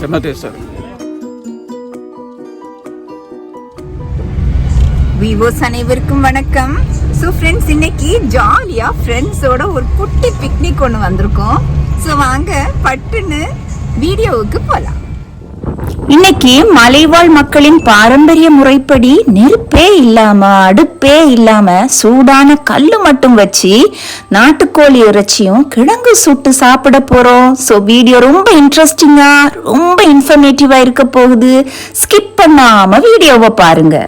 செம்ம டேஸ்டாக இருக்கும். விவோஸ் அனைவருக்கும் வணக்கம். ஸோ ஃப்ரெண்ட்ஸ், இன்னைக்கு ஜாலியாக ஃப்ரெண்ட்ஸோட ஒரு குட்டி பிக்னிக் ஒன்று வந்திருக்கோம். ஸோ வாங்க பட்டுன்னு வீடியோவுக்கு போகலாம். இன்னைக்கு மலைவாழ் மக்களின் பாரம்பரிய முறைப்படி நெருப்பே இல்லாம அடுப்பே இல்லாம சூடான கல்லு மட்டும் வச்சு நாட்டுக்கோழி இறைச்சியும் கிழங்கு சுட்டு சாப்பிட போறோம். ஸோ வீடியோ ரொம்ப இன்ட்ரெஸ்டிங்கா ரொம்ப இன்ஃபர்மேட்டிவா இருக்க போகுது. ஸ்கிப் பண்ணாம வீடியோவை பாருங்க.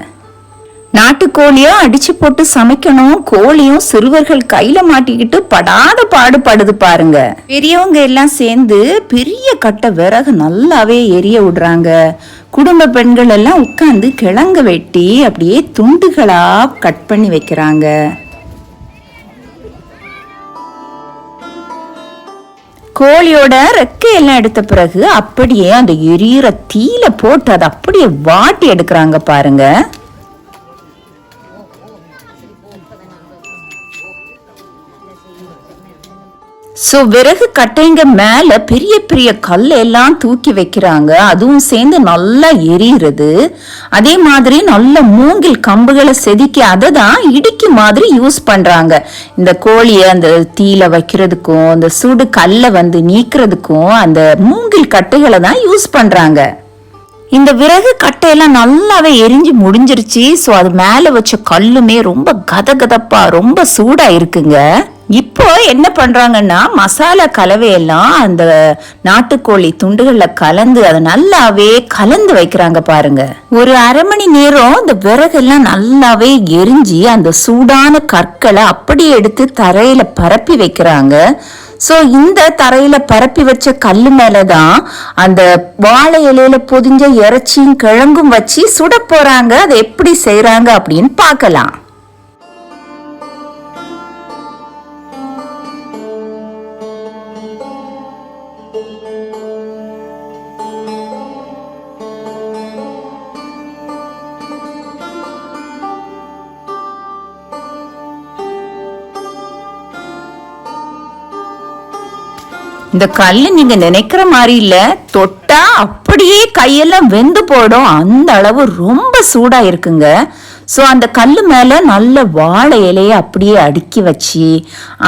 நாட்டுக்கோழியும் அடிச்சு போட்டு சமைக்கணும். கோழியும் சிறுவர்கள் கையில மாட்டிக்கிட்டு படாத பாடுபடுது பாருங்க. பெரியவங்க எல்லாம் சேர்ந்து பெரிய கட்டை விறகு நல்லாவே எரிய விடுறாங்க. குடும்ப பெண்கள் எல்லாம் உட்கார்ந்து கிழங்கு வெட்டி அப்படியே துண்டுகளா கட் பண்ணி வைக்கிறாங்க. கோழியோட ரெக்கையெல்லாம் எடுத்த பிறகு அப்படியே அந்த எரியிற தீயில போட்டு அதை அப்படியே வாட்டி எடுக்கிறாங்க பாருங்க. ஸோ விறகு கட்டைங்க மேல பெரிய பெரிய கல் எல்லாம் தூக்கி வைக்கிறாங்க. அதுவும் சேர்ந்து நல்லா எரியுறது. அதே மாதிரி நல்ல மூங்கில் கம்புகளை செதுக்கி அதை தான் இடிக்கு மாதிரி யூஸ் பண்றாங்க. இந்த கோழியை அந்த தீயில வைக்கிறதுக்கும் அந்த சுடு கல்லை வந்து நீக்கிறதுக்கும் அந்த மூங்கில் கட்டைகளை தான் யூஸ் பண்றாங்க. இந்த விறகு கட்டையெல்லாம் நல்லாவே எரிஞ்சு முடிஞ்சிருச்சு. ஸோ அது மேல வச்ச கல்லுமே ரொம்ப கதகதப்பா ரொம்ப சூடா இருக்குங்க. இப்போ என்ன பண்றாங்கன்னா மசாலா கலவையெல்லாம் அந்த நாட்டுக்கோழி துண்டுகள்ல கலந்து அதை நல்லாவே கலந்து வைக்கிறாங்க பாருங்க. ஒரு அரை மணி நேரம் இந்த விறகெல்லாம் நல்லாவே எரிஞ்சு அந்த சூடான கற்களை அப்படியே எடுத்து தரையில பரப்பி வைக்கிறாங்க. ஸோ இந்த தரையில பரப்பி வச்ச கல்லு மேலதான் அந்த வாழை இலையில பொதிஞ்ச இறைச்சியும் கிழங்கும் வச்சு சுட போறாங்க. அதை எப்படி செய்யறாங்க அப்படின்னு பார்க்கலாம். இந்த கல்லு நீங்க நினைக்கிற மாதிரி இல்ல, தொட்டா அப்படியே கையெல்லாம் வெந்து போடும். அந்த அளவு ரொம்ப சூடா இருக்குங்க. ஸோ அந்த கல்லு மேல நல்ல வாழை இலைய அப்படியே அடுக்கி வச்சு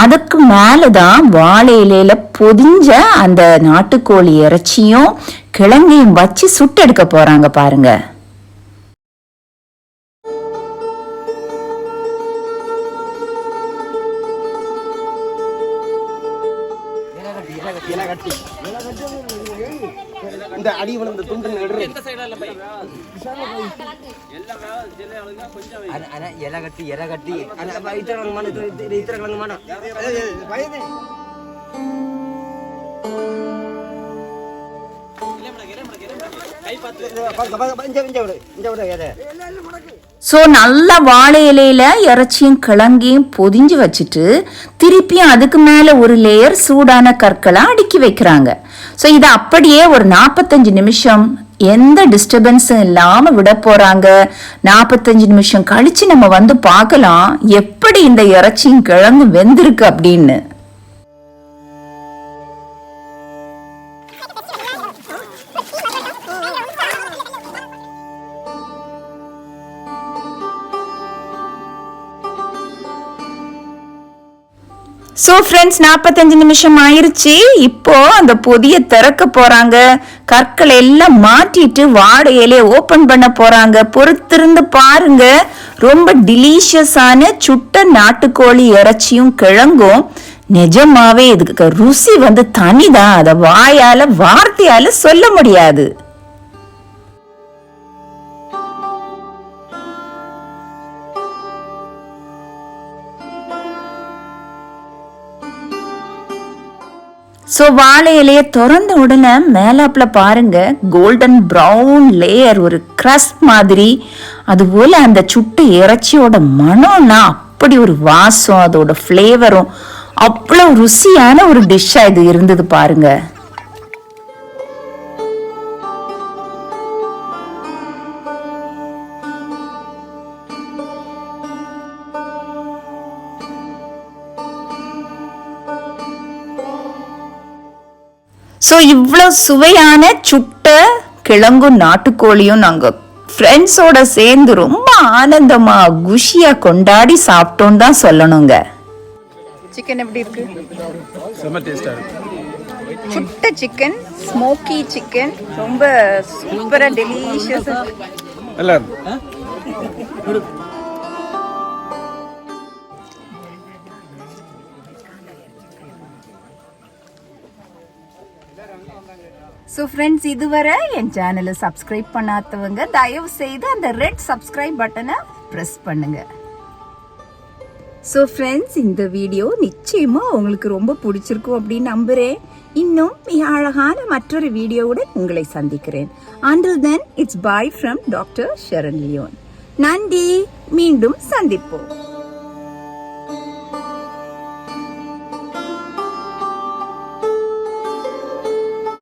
அதுக்கு மேலதான் வாழை இலையில பொதிஞ்ச அந்த நாட்டுக்கோழி இறைச்சியும் கிழங்கையும் வச்சு சுட்டு எடுக்க போறாங்க பாருங்க. இந்த அடி விழுந்த துண்டு இலை கட்டி ஸோ நல்ல வாழை இலையில இறைச்சியும் கிழங்கையும் பொதிஞ்சு வச்சுட்டு திருப்பியும் அதுக்கு மேல ஒரு லேயர் சூடான கற்களை அடுக்கி வைக்கிறாங்க. ஸோ இதை அப்படியே ஒரு 45 நிமிஷம் எந்த டிஸ்டர்பன்ஸும் இல்லாம விட போறாங்க. 45 நிமிஷம் கழிச்சு நம்ம வந்து பார்க்கலாம் எப்படி இந்த இறைச்சியும் கிழங்கு வெந்திருக்கு அப்படின்னு. ஸோ ஃப்ரெண்ட்ஸ், 45 நிமிஷம் ஆயிருச்சு. இப்போ அந்த பொதியை திறக்க போறாங்க. கற்களை எல்லாம் மாட்டிட்டு வாழை இலையை ஓபன் பண்ண போறாங்க. பொறுத்திருந்து பாருங்க. ரொம்ப டிலீஷியஸான சுட்ட நாட்டுக்கோழி இறைச்சியும் கிழங்கும். நிஜமாவே இதுக்கு ருசி வந்து தனிதான். அதை வாயால வார்த்தையால சொல்ல முடியாது. ஸோ வாழை இலையை திறந்த உடனே மேலாப்பில் பாருங்க கோல்டன் ப்ரௌன் லேயர் ஒரு கிரஸ்ட் மாதிரி. அதுபோல் அந்த சுட்டு இறைச்சியோட மனம்னா அப்படி ஒரு வாசம், அதோட ஃப்ளேவரும் அவ்வளோ ருசியான ஒரு டிஷ்ஷாக இது இருந்தது பாருங்க. ஸோ இவ்வளோ சுவையான சுட்ட கிழங்கும் நாட்டுக்கோழியும் நாங்கள் ஃப்ரெண்ட்ஸோட சேர்ந்து ரொம்ப ஆனந்தமா குஷியா கொண்டாடி சாப்பிட்டோன்னு தான் சொல்லணுங்க. சிக்கன் எப்படி இருக்கு? செம்ம டேஸ்டா இருக்கு. சுட்ட சிக்கன், ஸ்மோக்கி சிக்கன், ரொம்ப சூப்பரா டெலிஷியஸா நல்லா ஸோ ஃப்ரெண்ட்ஸ், இதுவரை என் சேனலை சப்ஸ்கிரைப் பண்ணாதவங்க தயவு செய்து அந்த ரெட் சப்ஸ்கிரைப் பட்டனை ப்ரெஸ் பண்ணுங்க. ஸோ ஃப்ரெண்ட்ஸ், இந்த வீடியோ நிச்சயமா உங்களுக்கு ரொம்ப பிடிச்சிருக்கும் அப்படின்னு நம்புறேன். இன்னும் மிக அழகான மற்றொரு வீடியோவுடன் உங்களை சந்திக்கிறேன். Until then, it's bye from Dr. Sharon Leon. நன்றி, மீண்டும் சந்திப்போம்.